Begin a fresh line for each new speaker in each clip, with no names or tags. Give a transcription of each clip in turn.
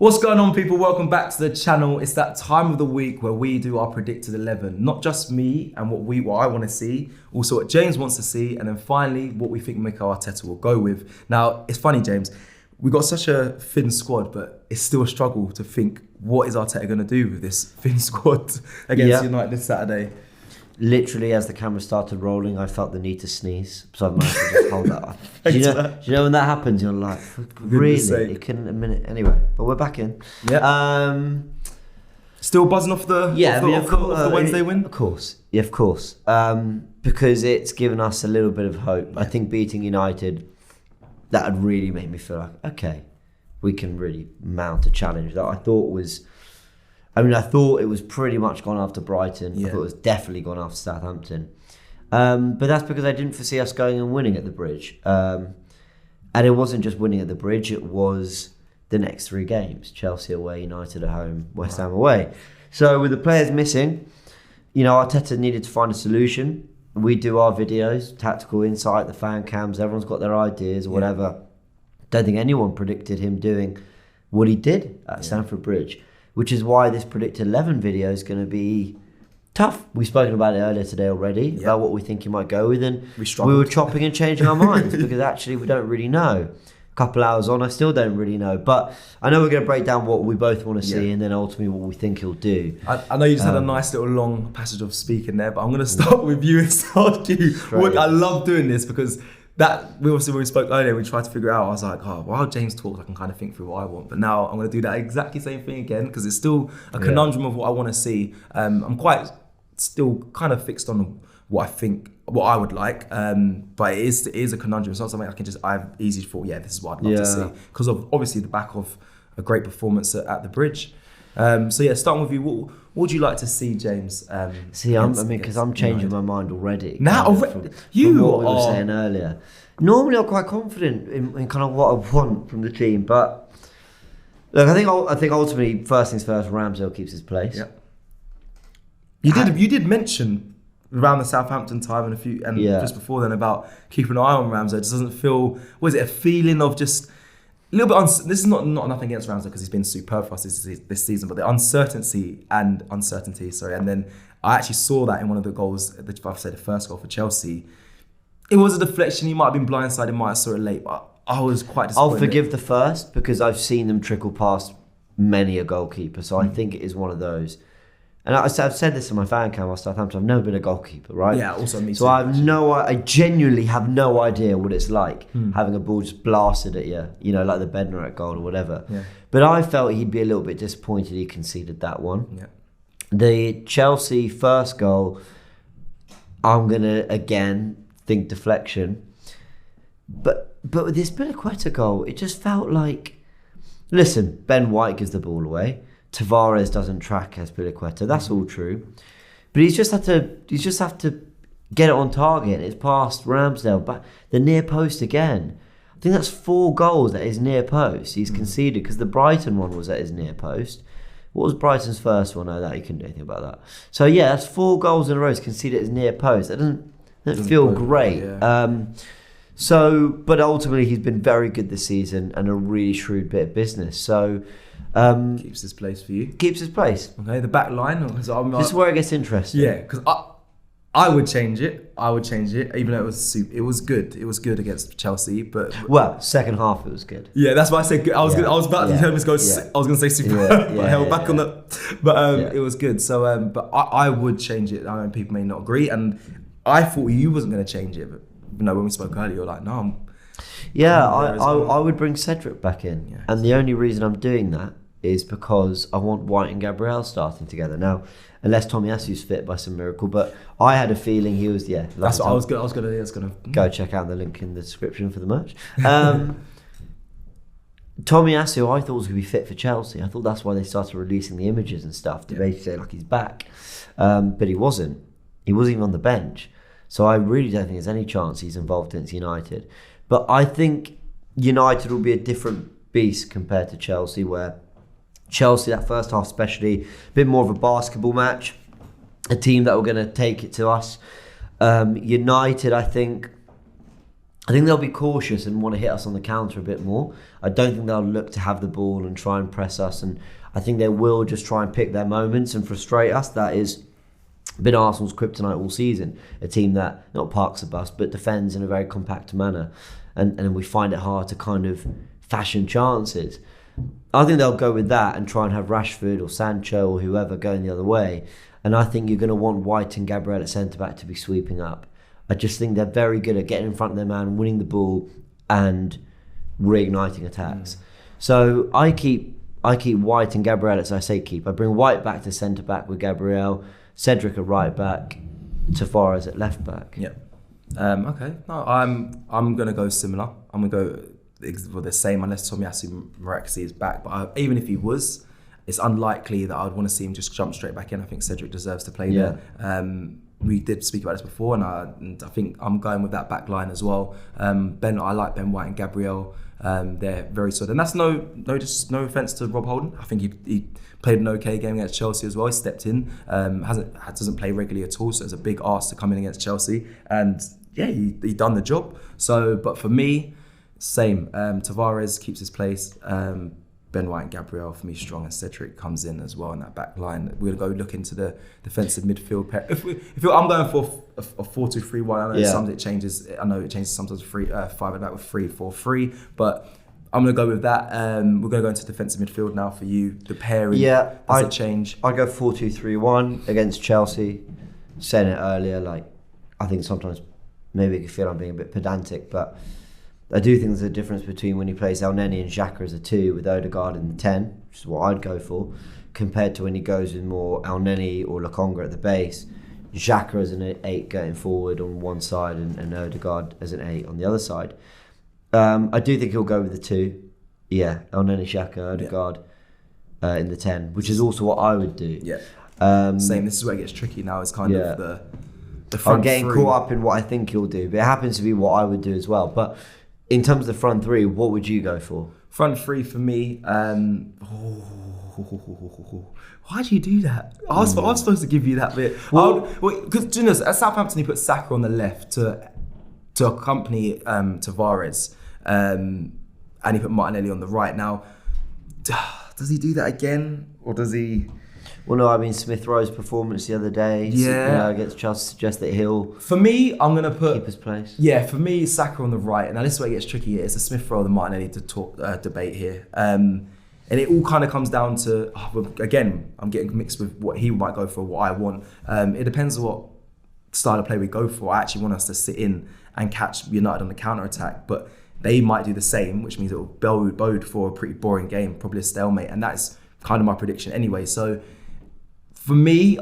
What's going on, people? Welcome back to the channel. It's that time of the week where we do our predicted 11. Not just me and what I want to see, also what James wants to see, and then finally what we think Mikel Arteta will go with. Now, it's funny, James. We got such a thin squad, but it's still a struggle to think what is Arteta going to do with this thin squad against United this Saturday.
Literally, as the camera started rolling, I felt the need to sneeze, so I managed to just hold that off. Do you know when that happens, you're like, really? It couldn't a minute. Anyway, but we're back in.
Yeah. Still buzzing off the Wednesday win?
Of course. Yeah, of course. Because it's given us a little bit of hope. Yeah. I think beating United, that had really made me feel like, okay, we can really mount a challenge that I thought it was pretty much gone after Brighton. Yeah. I thought it was definitely gone after Southampton. But that's because I didn't foresee us going and winning at the Bridge. And it wasn't just winning at the Bridge, it was the next three games. Chelsea away, United at home, West Ham away. So with the players missing, Arteta needed to find a solution. We do our videos, tactical insight, the fan cams, everyone's got their ideas or whatever. Don't think anyone predicted him doing what he did at Stamford Bridge. Which is why this predicted 11 video is going to be tough. We've spoken about it earlier today already, about what we think he might go with, and we were chopping and changing our minds because actually we don't really know. A couple hours on, I still don't really know. But I know we're going to break down what we both want to see and then ultimately what we think he'll do.
I know you just had a nice little long passage of speaking there, but I'm going to start with you and start you. I love doing this because when we spoke earlier, we tried to figure out, I was like, while James talks, I can kind of think through what I want. But now I'm going to do that exactly same thing again because it's still a conundrum of what I want to see. I'm quite still kind of fixed on what I would like. But it is a conundrum. It's not something I've easily thought, this is what I'd love to see. Because of obviously the back of a great performance at the Bridge. Starting with you, what would you like to see, James?
Because I'm changing my mind already.
From
what we were saying earlier. Normally, I'm quite confident in kind of what I want from the team, but look, I think ultimately, first things first, Ramsdale keeps his place.
Yeah. You did mention around the Southampton time and just before then about keeping an eye on Ramsdale. It just doesn't feel. Was it a feeling of just? A little bit. This is not nothing against Ramsdale because he's been superb for us this season, but the uncertainty. Sorry, and then I actually saw that in one of the goals. The first goal for Chelsea. It was a deflection. He might have been blindsided. Might have saw it late, but I was quite disappointed.
I'll forgive the first because I've seen them trickle past many a goalkeeper, so I think it is one of those. And I've said this in my fan cam at Southampton. I've never been a goalkeeper, right?
Yeah, also me too.
So I genuinely have no idea what it's like having a ball just blasted at you, like the Bednarek goal or whatever. Yeah. But I felt he'd be a little bit disappointed he conceded that one. Yeah. The Chelsea first goal, I'm gonna again think deflection. But with this Biliqueta goal, it just felt like, listen, Ben White gives the ball away. Tavares doesn't track as Biliqueta. That's all true, but he's just have to get it on target. It's past Ramsdale, but the near post again. I think that's 4 goals at his near post he's conceded because the Brighton one was at his near post. What was Brighton's first one? No, that you couldn't do anything about that. So that's 4 goals in a row he's conceded at his near post. That doesn't feel great. Yeah. But ultimately he's been very good this season and a really shrewd bit of business. So.
Keeps his place for you.
Keeps his place.
Okay, the back line. This
is where it gets interesting.
Yeah, because I would change it. Even though it was good. It was good against Chelsea, but
second half it was good.
Yeah, that's why I said good. I was about to tell him to go. I was going to say super. I held back on that, but it was good. So, but I would change it. I know people may not agree, and I thought you wasn't going to change it, but when we spoke earlier, you're like, no.
I would bring Cedric back in, and the only reason I'm doing that is because I want White and Gabriel starting together now, unless Tomiyasu's fit by some miracle. But I had a feeling he was.
That's what I was gonna
go check out the link in the description for the merch. Tomiyasu, I thought was gonna be fit for Chelsea. I thought that's why they started releasing the images and stuff to basically say like he's back, but he wasn't. He wasn't even on the bench, so I really don't think there's any chance he's involved against United. But I think United will be a different beast compared to Chelsea, where Chelsea, that first half especially, a bit more of a basketball match, a team that were going to take it to us. United, I think, I think they'll be cautious and want to hit us on the counter a bit more. I don't think they'll look to have the ball and try and press us, and I think they will just try and pick their moments and frustrate us. That is been Arsenal's kryptonite all season. A team that not parks the bus but defends in a very compact manner, and we find it hard to kind of fashion chances. I think they'll go with that and try and have Rashford or Sancho or whoever going the other way. And I think you're going to want White and Gabriel at centre-back to be sweeping up. I just think they're very good at getting in front of their man, winning the ball and reigniting attacks. So I keep White and Gabriel, as I say keep. I bring White back to centre-back with Gabriel, Cedric at right-back, Tavares at left-back.
Yeah. Okay. No, I'm going to go similar. I'm going to go the same unless Tomiyasu miraculously is back. But even if he was, it's unlikely that I'd want to see him just jump straight back in. I think Cedric deserves to play there. We did speak about this before, and I think I'm going with that back line as well. I like Ben White and Gabriel. They're very solid, and that's no offense to Rob Holding. I think he played an okay game against Chelsea as well. He stepped in, doesn't play regularly at all, so it's a big ask to come in against Chelsea, and yeah, he done the job. So, but for me, same. Tavares keeps his place. Ben White and Gabriel for me strong, and Cedric comes in as well in that back line. We're going to go look into the defensive midfield pair. I'm going for a 4-2-3-1. I know sometimes it changes. I know it changes sometimes 5 at the back with 3-4-3, but I'm going to go with that. We're going to go into defensive midfield now for you. The pairing, does it change?
I go 4-2-3-1 against Chelsea. Saying it earlier, I think sometimes maybe you feel I'm being a bit pedantic, but I do think there's a difference between when he plays El Neni and Xhaka as a 2 with Odegaard in the 10, which is what I'd go for, compared to when he goes with more El Neni or Lokonga at the base, Xhaka as an 8 going forward on one side and Odegaard as an 8 on the other side. I do think he'll go with the 2. Yeah, El Neni, Xhaka, Odegaard in the 10, which is also what I would do.
Yeah. Same. This is where it gets tricky now. It's kind of the front
I'm getting
three.
caught up in what I think he'll do, but it happens to be what I would do as well. But in terms of the front 3, what would you go for?
Front 3 for me. Why do you do that? I was supposed to give you that bit. Because at Southampton he put Saka on the left to accompany Tavares, and he put Martinelli on the right. Now, does he do that again, or does he?
Well, no, I mean Smith Rowe's performance the other day, against Chelsea suggests that he'll.
For me, I'm gonna put
keep his place.
Yeah, for me, Saka on the right. Now this is where it gets tricky. It's a Smith Rowe and Martinelli debate here, and it all kind of comes down to again, I'm getting mixed with what he might go for, what I want. It depends on what style of play we go for. I actually want us to sit in and catch United on the counter attack, but they might do the same, which means it will bode for a pretty boring game, probably a stalemate, and that's kind of my prediction anyway. So. For me,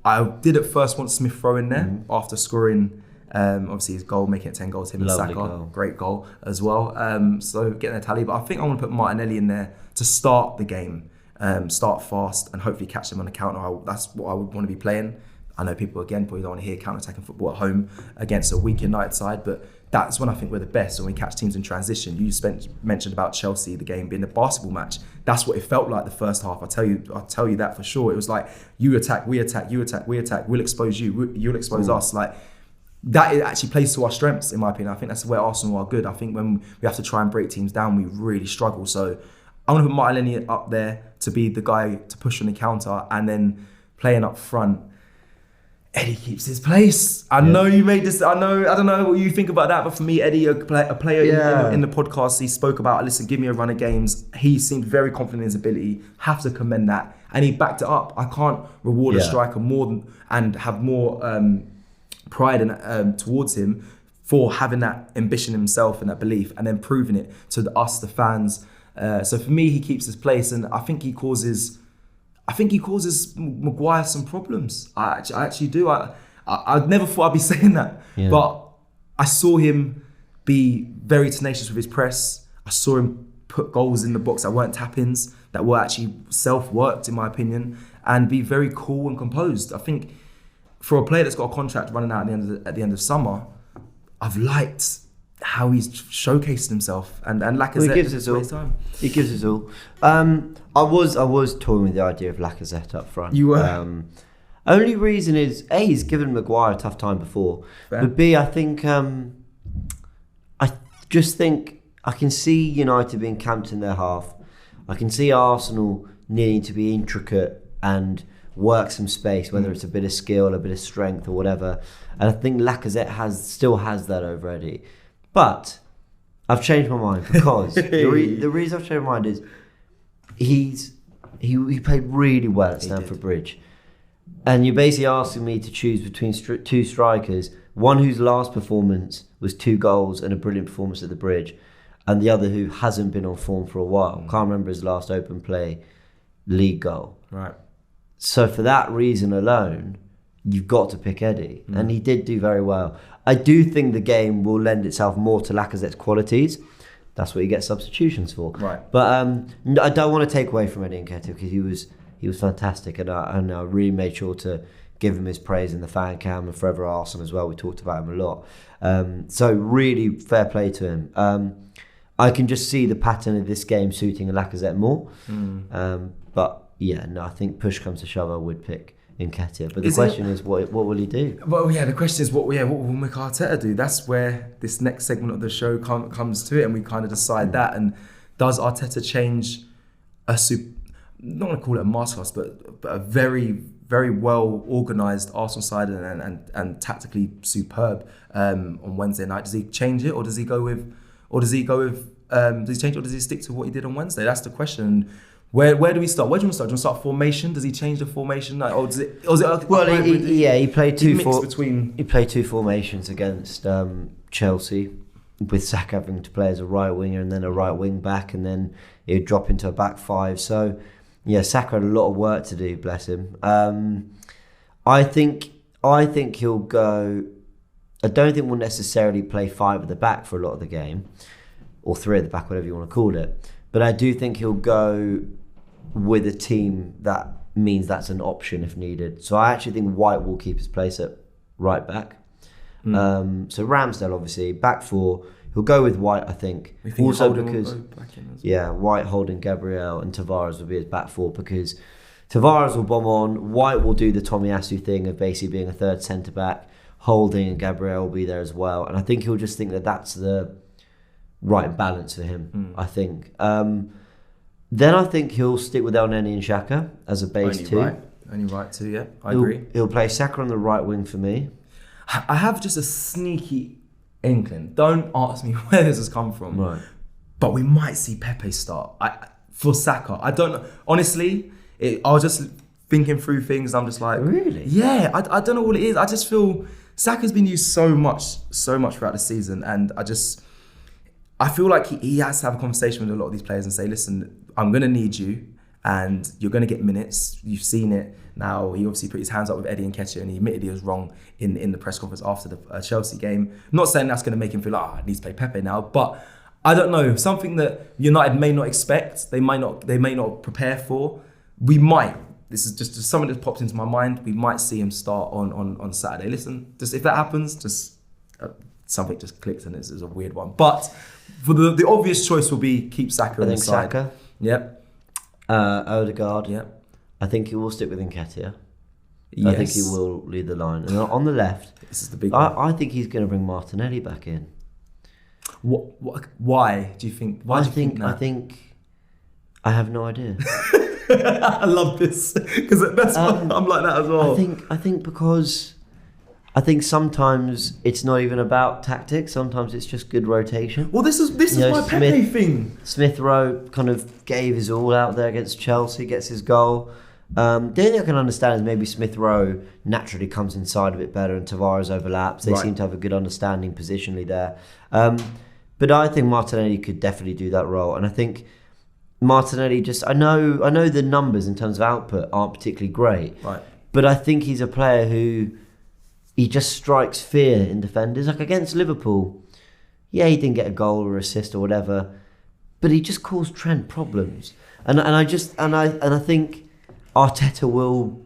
I did at first want Smith Rowe in there after scoring, obviously his goal, making it 10 goals, him and Saka, great goal as well. So getting a tally, but I think I want to put Martinelli in there to start the game, start fast and hopefully catch them on the counter. That's what I would want to be playing. I know people again probably don't want to hear counter-attacking football at home against a weak United side, but that's when I think we're the best, when we catch teams in transition. You mentioned about Chelsea, the game being a basketball match. That's what it felt like the first half. I'll tell you that for sure. It was like, you attack, we attack, you attack, we attack, we'll expose you, you'll expose us. Like, that it actually plays to our strengths, in my opinion. I think that's where Arsenal are good. I think when we have to try and break teams down, we really struggle. So I'm going to put Martinelli up there to be the guy to push on the counter, and then playing up front, Eddie keeps his place. I know you made this. I don't know what you think about that, but for me, Eddie, a player in the podcast, he spoke about, listen, give me a run of games. He seemed very confident in his ability. Have to commend that, and he backed it up. I can't reward a striker more and have more pride towards him for having that ambition himself and that belief, and then proving it to us, the fans. So for me, he keeps his place, and I think he causes Maguire some problems. I actually do. I never thought I'd be saying that, but I saw him be very tenacious with his press. I saw him put goals in the box that weren't tap-ins, that were actually self-worked, in my opinion, and be very cool and composed. I think for a player that's got a contract running out at the end of summer, I've liked how he's showcased himself, and Lacazette,
he gives us all.
Time.
He gives us all. I was toying with the idea of Lacazette up front.
You were.
Only reason is A, he's given Maguire a tough time before, but B, I think just think I can see United being camped in their half. I can see Arsenal needing to be intricate and work some space, whether it's a bit of skill, a bit of strength or whatever. And I think Lacazette still has that over Eddie. But I've changed my mind because the reason I've changed my mind is he played really well at Stamford Bridge. And you're basically asking me to choose between two strikers, one whose last performance was 2 goals and a brilliant performance at the Bridge, and the other who hasn't been on form for a while. Can't remember his last open play league goal.
Right.
So for that reason alone, you've got to pick Eddie. And he did do very well. I do think the game will lend itself more to Lacazette's qualities. That's what you get substitutions for.
Right.
But I don't want to take away from Eddie Nketiah because he was fantastic, and I really made sure to give him his praise in the fan cam and Forever Arsenal as well. We talked about him a lot. So really fair play to him. I can just see the pattern of this game suiting Lacazette more. But yeah, no, I think push comes to shove, I would pick Nketiah. But the question is, what will he do?
Well, yeah, the question is, what will Mikel Arteta do? That's where this next segment of the show comes to it, and we kind of decide that. And does Arteta change not going to call it a masterclass, but a very, very well organised Arsenal side and tactically superb on Wednesday night? Does he change it, or does he stick to what he did on Wednesday? That's the question. Where do we start? Where do you want to start? Do you want to start formation? Does he change the formation?
He played
two
He played 2 formations against Chelsea, with Saka having to play as a right winger and then a right wing back, and then he'd drop into a back 5. So yeah, Saka had a lot of work to do, bless him. I think he'll go. I don't think we'll necessarily play 5 at the back for a lot of the game, or 3 at the back, whatever you want to call it. But I do think he'll go with a team that means that's an option if needed. So I actually think White will keep his place at right back. So Ramsdale, obviously, back 4. He'll go with White, I think. Also because, White, Holding, Gabriel and Tavares will be his back 4, because Tavares will bomb on. White will do the Tomiyasu thing of basically being a third centre-back. Holding and Gabriel will be there as well. And I think he'll just think that that's the right balance for him, I think. Then I think he'll stick with Elneny and Xhaka as a base 2.
Only right 2, yeah. I agree.
He'll play Saka on the right wing for me.
I have just a sneaky inkling. Don't ask me where this has come from.
Right.
But we might see Pepe start for Saka. I don't know. Honestly, I was just thinking through things. I'm just like...
Really?
Yeah, I don't know what it is. I just feel Saka's been used so much throughout the season, and I feel like he has to have a conversation with a lot of these players and say, listen, I'm going to need you and you're going to get minutes. You've seen it. Now, he obviously put his hands up with Eddie Nketiah, and he admitted he was wrong in the press conference after the Chelsea game. Not saying that's going to make him feel like, I need to play Pepe now, but I don't know, something that United may not expect, they may not prepare for. We might. This is just something that popped into my mind. We might see him start on Saturday. Listen, just if that happens, just something just clicked, and it's a weird one. But for the obvious choice will be keep Saka on the side.
Saka.
Yep.
Odegaard.
Yep.
I think he will stick with Nketiah.
Yes.
I think he will lead the line. And on the left,
this is the big one.
I think he's going to bring Martinelli back in.
Why do you think? Why do you think that?
I think I have no idea.
I love this because that's I'm like that as well.
I think because I think sometimes it's not even about tactics. Sometimes it's just good rotation.
Well, this is my Pepe thing.
Smith Rowe kind of gave his all out there against Chelsea, gets his goal. The only thing I can understand is maybe Smith Rowe naturally comes inside a bit better and Tavares overlaps. They seem to have a good understanding positionally there. But I think Martinelli could definitely do that role. And I think Martinelli I know the numbers in terms of output aren't particularly great.
Right.
But I think he's a player who he just strikes fear in defenders. Like against Liverpool, yeah, he didn't get a goal or assist or whatever, but he just caused Trent problems. And I think Arteta will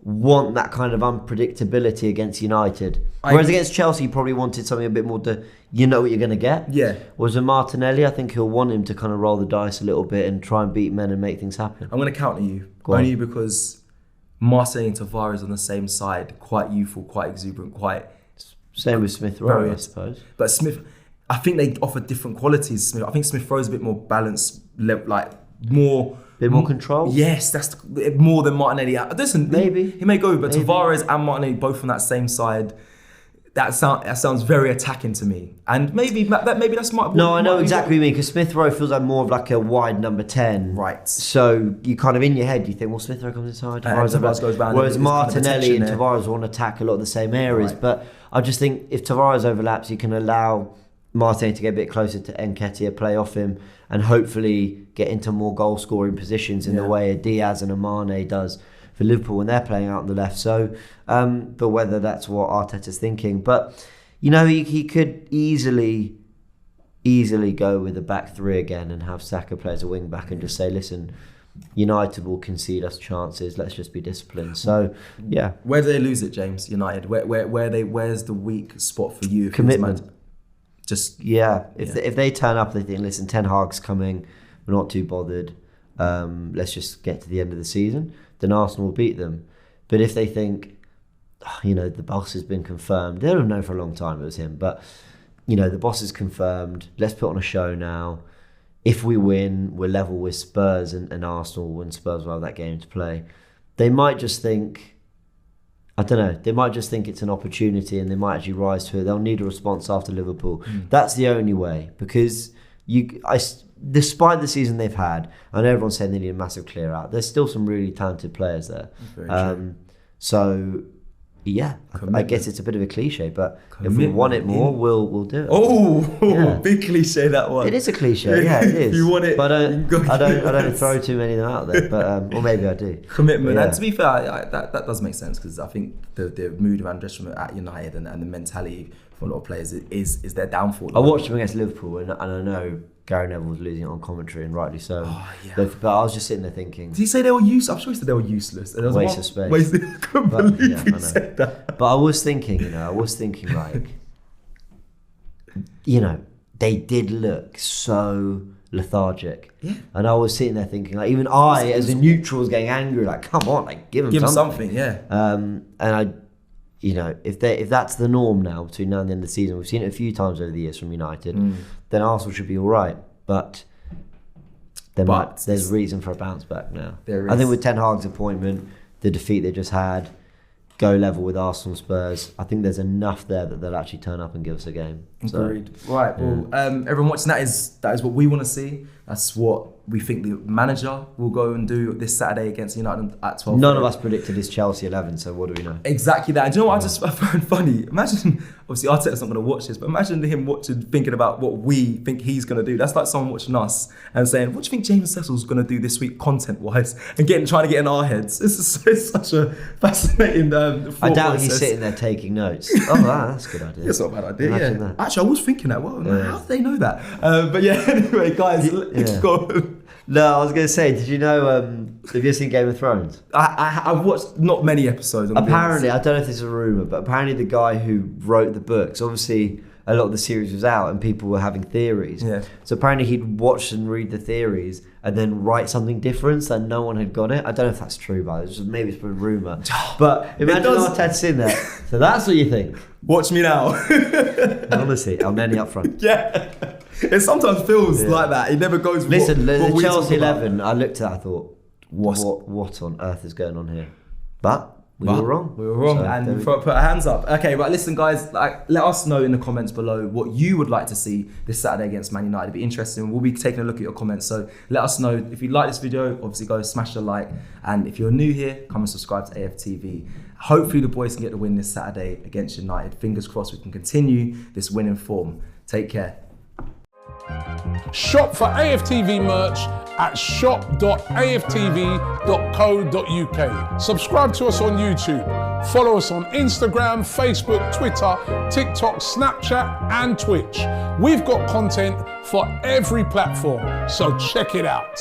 want that kind of unpredictability against United. Whereas against Chelsea, he probably wanted something a bit more what you're going to get.
Yeah.
Whereas with Martinelli, I think he'll want him to kind of roll the dice a little bit and try and beat men and make things happen.
I'm going to counter you. Only because Martinelli and Tavares on the same side, quite youthful, quite exuberant, quite...
Same with Smith Rowe, I suppose.
But Smith... I think they offer different qualities. Smith. I think Smith Rowe's a bit more balanced, like more.
Bit more control?
Yes, that's more than Martinelli. Listen,
maybe
he may go, but Tavares and Martinelli both on that same side. That sounds very attacking to me, and maybe that's smart.
No, I know exactly what you mean, because Smith Rowe feels like more of like a wide number 10.
Right.
So you kind of in your head you think, well, Smith Rowe comes inside,
Tavares goes round.
Whereas Martinelli and
kind of
Tavares want to attack a lot of the same areas.
Right.
But I just think if Tavares overlaps, you can allow Martinelli to get a bit closer to Nketiah, play off him, and hopefully get into more goal scoring positions in the way a Diaz and a Mane does for Liverpool when they're playing out on the left. So, but whether that's what Arteta's thinking, but he could easily go with a back three again and have Saka play as a wing back and just say, listen, United will concede us chances. Let's just be disciplined. So, yeah.
Where do they lose it, James? United. Where's the weak spot for you?
Commitment.
If
they turn up, they think, listen, Ten Hag's coming. We're not too bothered. Let's just get to the end of the season. Then Arsenal will beat them. But if they think, the boss has been confirmed, they'll have known for a long time it was him. But the boss is confirmed. Let's put on a show now. If we win, we're level with Spurs and Arsenal when Spurs will have that game to play. They might just think, I don't know, they might just think it's an opportunity and they might actually rise to it. They'll need a response after Liverpool. That's the only way, because despite the season they've had, I know everyone's saying they need a massive clear out, there's still some really talented players there. So, yeah, I guess it's a bit of a cliche, but if we want it more, we'll do it.
Oh, big cliche, that one.
It is a cliche, yeah, it is.
If you want it,
but I don't throw too many of them out there, but or maybe I do.
Commitment, and to be fair, that does make sense, because I think the mood around dressing room at United and the mentality for a lot of players is their downfall.
I watched them against Liverpool, and I know Gary Neville was losing it on commentary, and rightly so. But I was just sitting there thinking,
did he say they were useless? I'm sure he said they were useless.
Waste of space.
I couldn't believe he said that.
But I was thinking, like, they did look so lethargic. Yeah. And I was sitting there thinking, like, even I, as a neutral, was getting angry, like, come on, like, give them something.
Yeah.
And I, if that's the norm now between now and the end of the season, we've seen it a few times over the years from United, then Arsenal should be all right. But there's reason for a bounce back now. I think with Ten Hag's appointment, the defeat they just had, go level with Arsenal, Spurs, I think there's enough there that they'll actually turn up and give us a game.
Agreed. Right. Well, everyone watching, that is what we want to see. That's what we think the manager will go and do this Saturday against United at 12.
None of us predicted his Chelsea 11, so what do we know?
Exactly that. And do you know what I find funny? Imagine, obviously Arteta's not going to watch this, but imagine him thinking about what we think he's going to do. That's like someone watching us and saying, what do you think James Cecil's going to do this week content-wise? And trying to get in our heads. It's such a fascinating
I doubt he's sitting there taking notes. Oh, that's a good idea.
It's not a bad idea, yeah. Actually, I was thinking that. Well, how do they know that? But yeah, anyway, guys, let's go.
No, I was going to say, did you know, have you seen Game of Thrones?
I've watched not many episodes.
Apparently, I don't know if this is a rumour, but apparently the guy who wrote the books, obviously a lot of the series was out and people were having theories. Yeah. So apparently he'd watch and read the theories and then write something different so no one had got it. I don't know if that's true, but maybe it's a rumour. But imagine Arteta's in there. So that's what you think.
Watch me now.
Honestly, I'm nearly up front.
Yeah. It sometimes feels like that. It never goes.
Listen, the Chelsea 11. I looked at that. I thought, what on earth is going on here? But we were wrong.
We were wrong, so and we put our hands up. Okay, right. Listen, guys. Let us know in the comments below what you would like to see this Saturday against Man United. It'd be interesting. We'll be taking a look at your comments. So let us know if you like this video. Obviously, go smash the like, and if you're new here, come and subscribe to AFTV. Hopefully, the boys can get the win this Saturday against United. Fingers crossed, we can continue this winning form. Take care.
Shop for AFTV merch at shop.aftv.co.uk. Subscribe to us on YouTube. Follow us on Instagram, Facebook, Twitter, TikTok, Snapchat and Twitch. We've got content for every platform, so check it out.